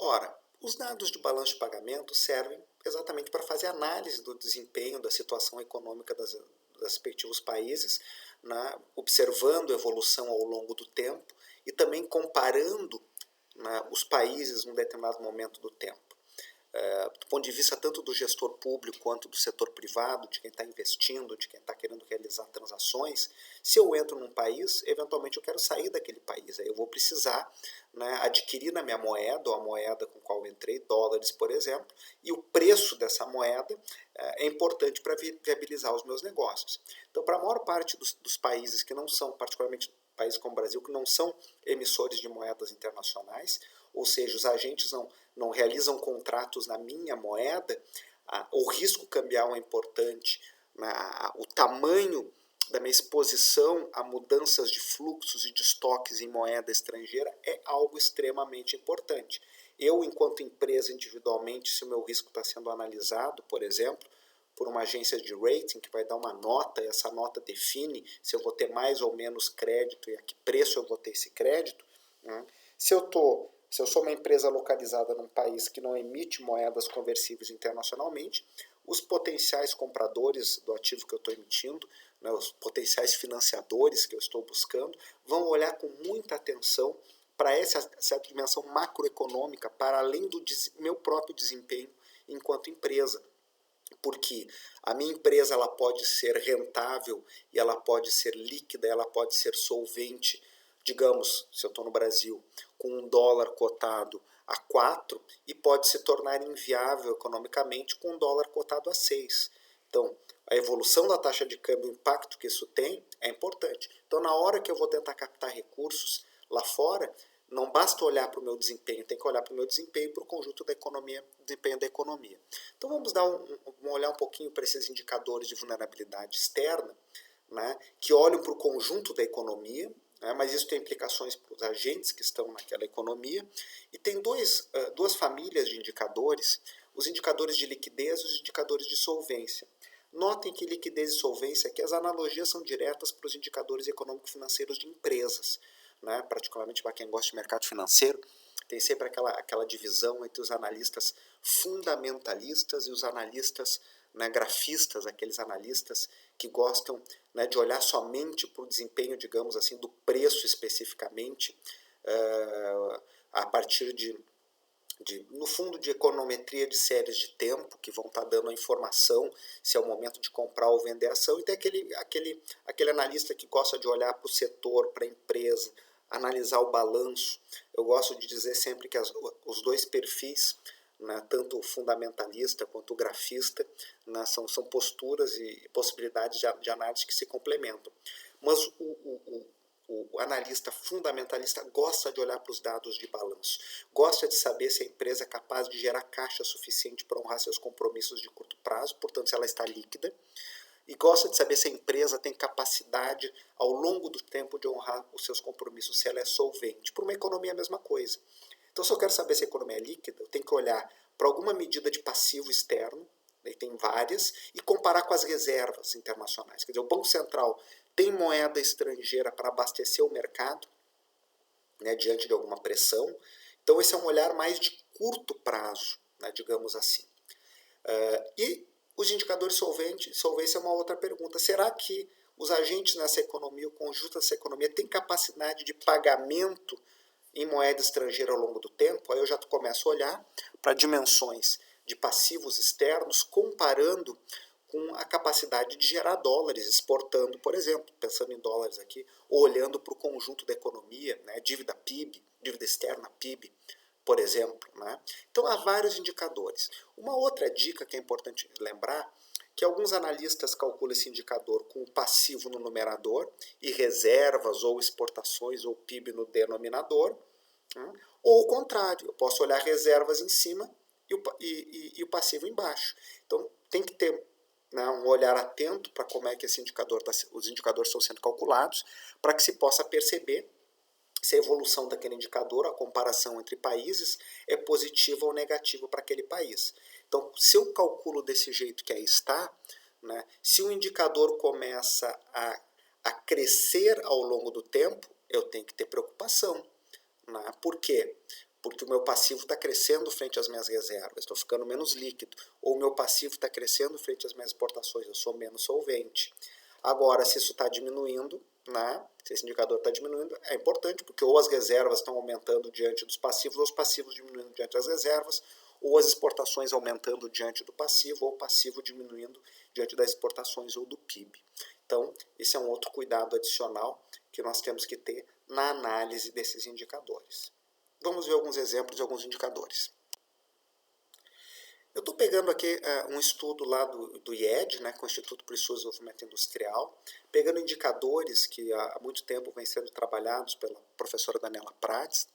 Ora, os dados de balanço de pagamento servem exatamente para fazer análise do desempenho da situação econômica dos respectivos países, né, observando a evolução ao longo do tempo e também comparando, né, os países num determinado momento do tempo. Do ponto de vista tanto do gestor público quanto do setor privado, de quem está investindo, de quem está querendo realizar transações, se eu entro num país, eventualmente eu quero sair daquele país, aí eu vou precisar, né, adquirir na minha moeda, ou a moeda com qual eu entrei, dólares, por exemplo, e o preço dessa moeda é importante para viabilizar os meus negócios. Então, para a maior parte dos países que não são, particularmente países como o Brasil, que não são emissores de moedas internacionais, ou seja, os agentes não realizam contratos na minha moeda, o risco cambial é importante, o tamanho da minha exposição a mudanças de fluxos e de estoques em moeda estrangeira é algo extremamente importante. Eu, enquanto empresa individualmente, se o meu risco está sendo analisado, por exemplo, por uma agência de rating que vai dar uma nota, e essa nota define se eu vou ter mais ou menos crédito e a que preço eu vou ter esse crédito, né? Se eu sou uma empresa localizada num país que não emite moedas conversíveis internacionalmente, os potenciais compradores do ativo que eu estou emitindo, né, os potenciais financiadores que eu estou buscando, vão olhar com muita atenção para essa dimensão macroeconômica, para além do meu próprio desempenho enquanto empresa. Porque a minha empresa ela pode ser rentável e ela pode ser líquida, ela pode ser solvente, digamos, se eu estou no Brasil, com um dólar cotado a 4 e pode se tornar inviável economicamente com um dólar cotado a 6. Então, a evolução da taxa de câmbio, o impacto que isso tem, é importante. Então, na hora que eu vou tentar captar recursos lá fora, não basta olhar para o meu desempenho, tem que olhar para o meu desempenho e para o conjunto da economia, desempenho da economia. Então vamos olhar um pouquinho para esses indicadores de vulnerabilidade externa, né, que olham para o conjunto da economia, né, mas isso tem implicações para os agentes que estão naquela economia, e tem duas famílias de indicadores, os indicadores de liquidez e os indicadores de solvência. Notem que liquidez e solvência, aqui as analogias são diretas para os indicadores econômico-financeiros de empresas, né, particularmente para quem gosta de mercado financeiro, tem sempre aquela divisão entre os analistas fundamentalistas e os analistas, né, grafistas, aqueles analistas que gostam, né, de olhar somente para o desempenho, digamos assim, do preço especificamente, a partir no fundo, de econometria de séries de tempo, que vão estar dando a informação se é o momento de comprar ou vender a ação, e tem aquele analista que gosta de olhar para o setor, para a empresa, analisar o balanço. Eu gosto de dizer sempre que os dois perfis, né, tanto o fundamentalista quanto o grafista, né, são posturas e possibilidades de análise que se complementam. Mas o analista fundamentalista gosta de olhar para os dados de balanço, gosta de saber se a empresa é capaz de gerar caixa suficiente para honrar seus compromissos de curto prazo, portanto, se ela está líquida, e gosta de saber se a empresa tem capacidade, ao longo do tempo, de honrar os seus compromissos, se ela é solvente. Para uma economia é a mesma coisa. Então, se eu quero saber se a economia é líquida, eu tenho que olhar para alguma medida de passivo externo, né, tem várias, e comparar com as reservas internacionais. Quer dizer, o Banco Central tem moeda estrangeira para abastecer o mercado, né, diante de alguma pressão. Então, esse é um olhar mais de curto prazo, né, digamos assim. E os indicadores solvência é uma outra pergunta. Será que os agentes nessa economia, o conjunto dessa economia, tem capacidade de pagamento em moeda estrangeira ao longo do tempo? Aí eu já começo a olhar para dimensões de passivos externos, comparando com a capacidade de gerar dólares, exportando, por exemplo, pensando em dólares aqui, ou olhando para o conjunto da economia, né, dívida PIB, dívida externa PIB, por exemplo, né? Então há vários indicadores. Uma outra dica que é importante lembrar, que alguns analistas calculam esse indicador com o passivo no numerador e reservas ou exportações ou PIB no denominador, né? Ou o contrário, eu posso olhar reservas em cima e o passivo embaixo. Então tem que ter, né, um olhar atento para como é que os indicadores estão sendo calculados, para que se possa perceber se a evolução daquele indicador, a comparação entre países, é positiva ou negativa para aquele país. Então, se eu calculo desse jeito que aí está, né, se o indicador começa a crescer ao longo do tempo, eu tenho que ter preocupação. Né? Por quê? porque o meu passivo está crescendo frente às minhas reservas, estou ficando menos líquido, ou o meu passivo está crescendo frente às minhas exportações, eu sou menos solvente. Agora, se isso está diminuindo, né, se esse indicador está diminuindo, é importante, porque ou as reservas estão aumentando diante dos passivos, ou os passivos diminuindo diante das reservas, ou as exportações aumentando diante do passivo, ou o passivo diminuindo diante das exportações ou do PIB. Então, esse é um outro cuidado adicional que nós temos que ter na análise desses indicadores. Vamos ver alguns exemplos de alguns indicadores. Eu estou pegando aqui um estudo lá do IED, né, com o Instituto para o Estudo do Desenvolvimento Industrial, pegando indicadores que há muito tempo vêm sendo trabalhados pela professora Daniela Prats,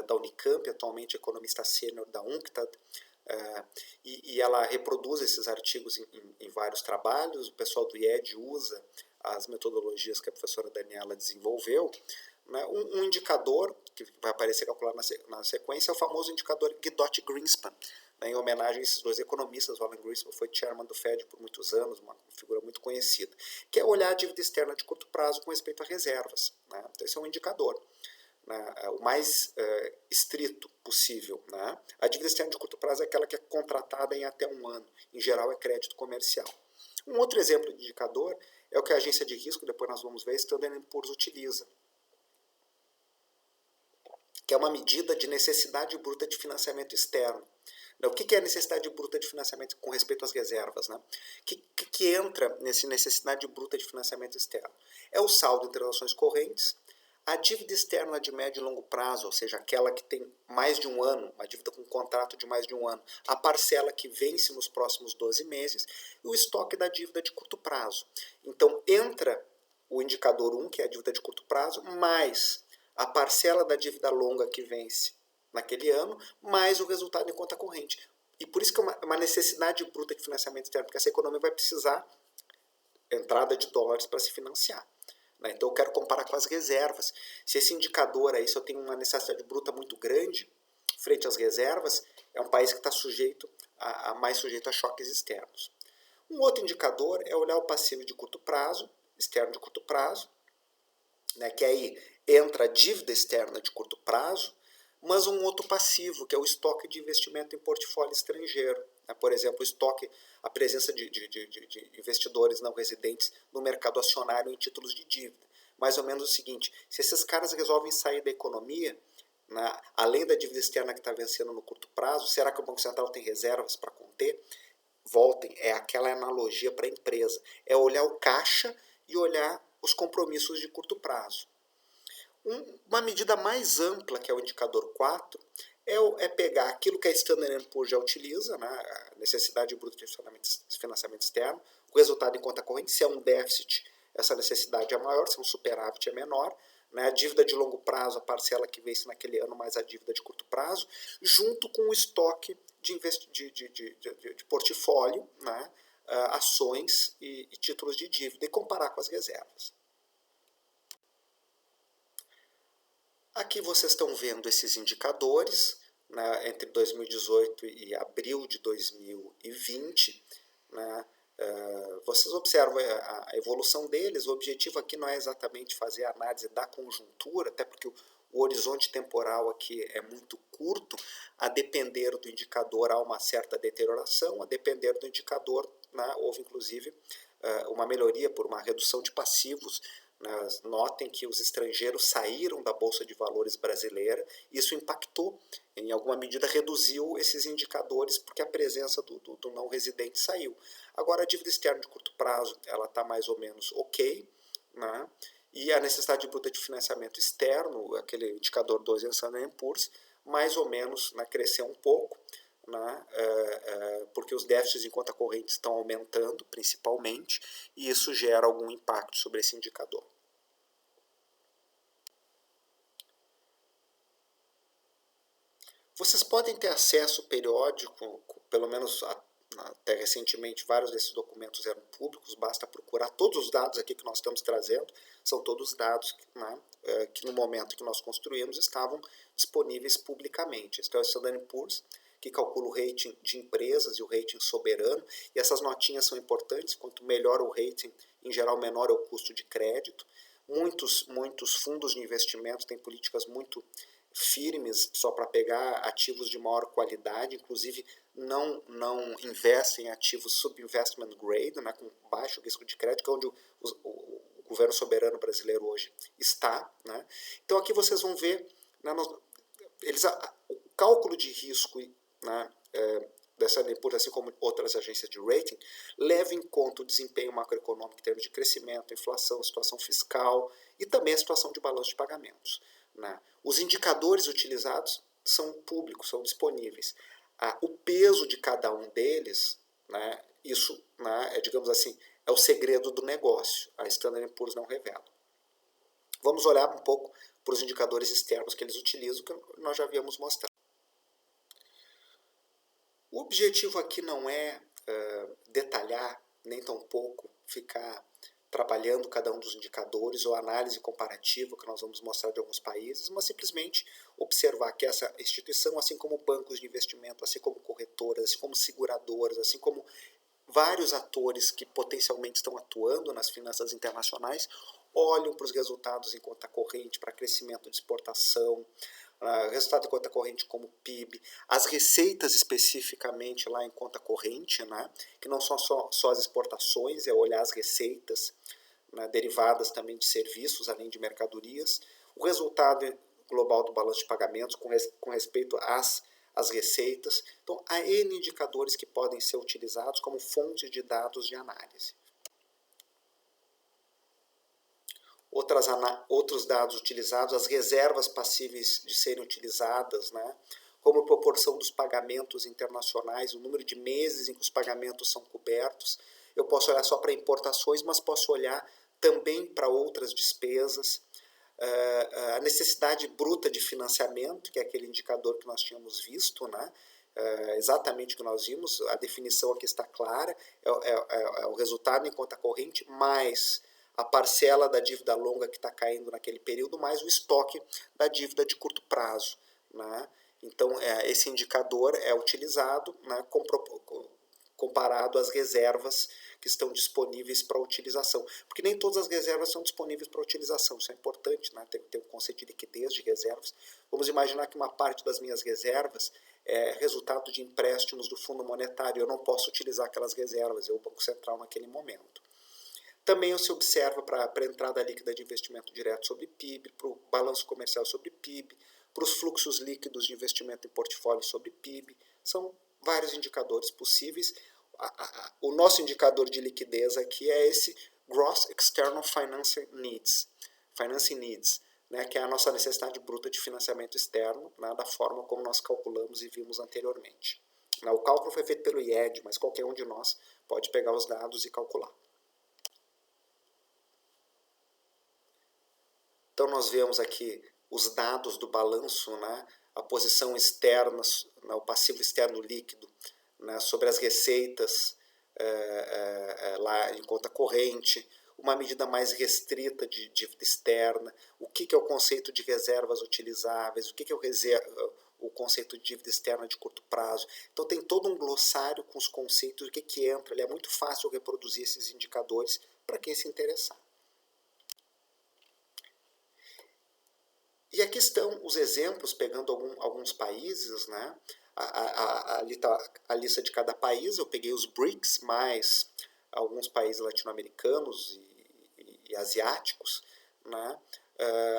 da Unicamp, atualmente economista sênior da UNCTAD, e ela reproduz esses artigos em vários trabalhos. O pessoal do IED usa as metodologias que a professora Daniela desenvolveu. Né? Um indicador que vai aparecer calculado na sequência é o famoso indicador Guidotti-Greenspan, né, em homenagem a esses dois economistas. O Alan Greenspan foi chairman do Fed por muitos anos, uma figura muito conhecida, que é olhar a dívida externa de curto prazo com respeito a reservas. Né? Então, esse é um indicador, né, o mais estrito possível. Né? A dívida externa de curto prazo é aquela que é contratada em até um ano, em geral é crédito comercial. Um outro exemplo de indicador é o que a agência de risco, depois nós vamos ver, Standard & Poor's utiliza, que é uma medida de necessidade bruta de financiamento externo. O que é a necessidade bruta de financiamento com respeito às reservas? Né? O que entra nessa necessidade bruta de financiamento externo? É o saldo entre relações correntes, a dívida externa de médio e longo prazo, ou seja, aquela que tem mais de um ano, uma dívida com contrato de mais de um ano, a parcela que vence nos próximos 12 meses e o estoque da dívida de curto prazo. Então, entra o indicador 1, que é a dívida de curto prazo, mais a parcela da dívida longa que vence naquele ano, mais o resultado em conta corrente. E por isso que é uma necessidade bruta de financiamento externo, porque essa economia vai precisar entrada de dólares para se financiar. Né? Então eu quero comparar com as reservas. Se esse indicador aí, se eu tenho uma necessidade bruta muito grande frente às reservas, é um país que está mais sujeito a choques externos. Um outro indicador é olhar o passivo de curto prazo, externo de curto prazo, né, que aí entra a dívida externa de curto prazo, mas um outro passivo, que é o estoque de investimento em portfólio estrangeiro. Né? Por exemplo, o estoque, a presença de investidores não residentes no mercado acionário em títulos de dívida. Mais ou menos o seguinte, se esses caras resolvem sair da economia, né, além da dívida externa que está vencendo no curto prazo, será que o Banco Central tem reservas para conter? Voltem, é aquela analogia para a empresa. É olhar o caixa e olhar os compromissos de curto prazo. Uma medida mais ampla, que é o indicador 4, é pegar aquilo que a Standard & Poor's já utiliza, né, a necessidade bruta de financiamento externo, o resultado em conta corrente, se é um déficit, essa necessidade é maior, se é um superávit é menor, né, a dívida de longo prazo, a parcela que vence naquele ano, mais a dívida de curto prazo, junto com o estoque de portfólio, né, ações e títulos de dívida, e comparar com as reservas. Aqui vocês estão vendo esses indicadores, né, entre 2018 e abril de 2020. Né, vocês observam a evolução deles. O objetivo aqui não é exatamente fazer a análise da conjuntura, até porque o horizonte temporal aqui é muito curto. A depender do indicador há uma certa deterioração, a depender do indicador, né, houve inclusive uma melhoria por uma redução de passivos. Notem que os estrangeiros saíram da Bolsa de Valores brasileira, isso impactou, em alguma medida reduziu esses indicadores, porque a presença do não residente saiu. Agora a dívida externa de curto prazo ela está mais ou menos ok, né? E a necessidade bruta de financiamento externo, aquele indicador 2 em Standard & Poor's, mais ou menos, né, cresceu um pouco, né, porque os déficits em conta corrente estão aumentando, principalmente, e isso gera algum impacto sobre esse indicador. Vocês podem ter acesso periódico, pelo menos até recentemente, vários desses documentos eram públicos, basta procurar todos os dados aqui que nós estamos trazendo, são todos dados né, que no momento que nós construímos estavam disponíveis publicamente. Então, é o Standard & Poor's, que calcula o rating de empresas e o rating soberano, e essas notinhas são importantes, quanto melhor o rating, em geral menor é o custo de crédito. Muitos fundos de investimento têm políticas muito firmes só para pegar ativos de maior qualidade, inclusive não investem em ativos sub-investment grade, né, com baixo risco de crédito, que é onde o governo soberano brasileiro hoje está. Né? Então aqui vocês vão ver, né, o cálculo de risco, né, dessa Standard, assim como outras agências de rating, leva em conta o desempenho macroeconômico em termos de crescimento, inflação, situação fiscal e também a situação de balanço de pagamentos. Né? Os indicadores utilizados são públicos, são disponíveis. O peso de cada um deles, né, isso, né, digamos assim, é o segredo do negócio. A Standard & Poor's não revela. Vamos olhar um pouco para os indicadores externos que eles utilizam, que nós já havíamos mostrado. O objetivo aqui não é detalhar, nem tampouco ficar trabalhando cada um dos indicadores ou análise comparativa que nós vamos mostrar de alguns países, mas simplesmente observar que essa instituição, assim como bancos de investimento, assim como corretoras, assim como seguradoras, assim como vários atores que potencialmente estão atuando nas finanças internacionais, olham para os resultados em conta corrente, para crescimento de exportação, resultado em conta corrente como PIB, as receitas especificamente lá em conta corrente, né, que não são só as exportações, é olhar as receitas, né, derivadas também de serviços, além de mercadorias, o resultado global do balanço de pagamentos com respeito às receitas. Então, há N indicadores que podem ser utilizados como fontes de dados de análise. Outros dados utilizados, as reservas passíveis de serem utilizadas, né, como a proporção dos pagamentos internacionais, o número de meses em que os pagamentos são cobertos. Eu posso olhar só para importações, mas posso olhar também para outras despesas. A necessidade bruta de financiamento, que é aquele indicador que nós tínhamos visto, né, exatamente o que nós vimos, a definição aqui está clara, é o resultado em conta corrente mais a parcela da dívida longa que está caindo naquele período, mais o estoque da dívida de curto prazo. Né? Então, esse indicador é utilizado, né, comparado às reservas que estão disponíveis para utilização. Porque nem todas as reservas são disponíveis para utilização, isso é importante, né? Tem um conceito de liquidez de reservas. Vamos imaginar que uma parte das minhas reservas é resultado de empréstimos do Fundo Monetário, eu não posso utilizar aquelas reservas, eu o Banco Central naquele momento. Também se observa para a entrada líquida de investimento direto sobre PIB, para o balanço comercial sobre PIB, para os fluxos líquidos de investimento em portfólio sobre PIB. São vários indicadores possíveis. O nosso indicador de liquidez aqui é esse Gross External Financing Needs, né, que é a nossa necessidade bruta de financiamento externo, né, da forma como nós calculamos e vimos anteriormente. O cálculo foi feito pelo IED, mas qualquer um de nós pode pegar os dados e calcular. Então nós vemos aqui os dados do balanço, né, a posição externa, né, o passivo externo líquido, né, sobre as receitas lá em conta corrente, uma medida mais restrita de dívida externa, o que é o conceito de reservas utilizáveis, o que é o conceito de dívida externa de curto prazo. Então tem todo um glossário com os conceitos, o que entra, é muito fácil reproduzir esses indicadores para quem se interessar. E aqui estão os exemplos, pegando alguns países, né? Ali está a lista de cada país, eu peguei os BRICS, mais alguns países latino-americanos e asiáticos, né?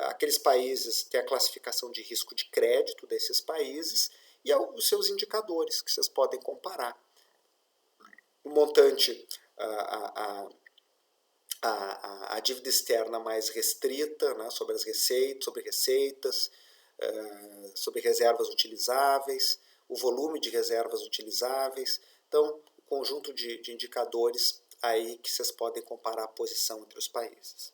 Aqueles países têm a classificação de risco de crédito desses países e os seus indicadores, que vocês podem comparar. O montante, a dívida externa mais restrita, né, sobre receitas, sobre reservas utilizáveis, o volume de reservas utilizáveis. Então, o conjunto de indicadores aí que vocês podem comparar a posição entre os países.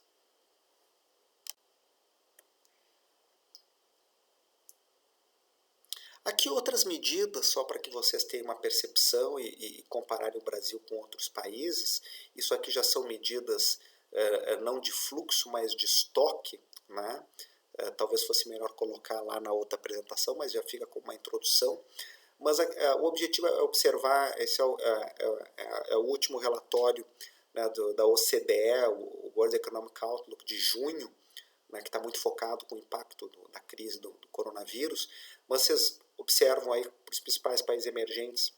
Aqui outras medidas, só para que vocês tenham uma percepção e compararem o Brasil com outros países. Isso aqui já são medidas não de fluxo, mas de estoque, né? Talvez fosse melhor colocar lá na outra apresentação, mas já fica como uma introdução. Mas o objetivo é observar, esse é o último relatório, né, da OCDE, o World Economic Outlook de junho, né, que está muito focado com o impacto da crise do coronavírus, mas vocês observam aí os principais países emergentes,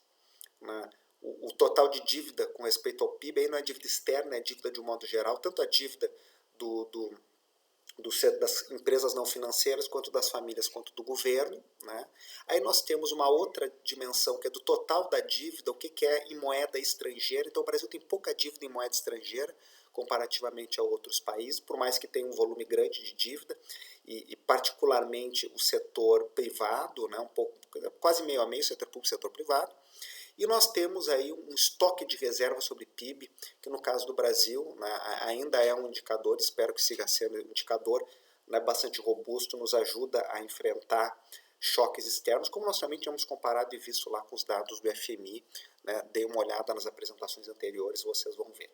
né, o total de dívida com respeito ao PIB, aí não é dívida externa, é dívida de um modo geral, tanto a dívida das empresas não financeiras, quanto das famílias, quanto do governo, né? Aí nós temos uma outra dimensão, que é do total da dívida, o que é em moeda estrangeira. Então o Brasil tem pouca dívida em moeda estrangeira, comparativamente a outros países, por mais que tenha um volume grande de dívida, e particularmente o setor privado, né, um pouco, quase meio a meio, setor público e setor privado. E nós temos aí um estoque de reserva sobre PIB, que no caso do Brasil, né, ainda é um indicador, espero que siga sendo um indicador, né, bastante robusto, nos ajuda a enfrentar choques externos, como nós também tínhamos comparado e visto lá com os dados do FMI, né, dê uma olhada nas apresentações anteriores, vocês vão ver.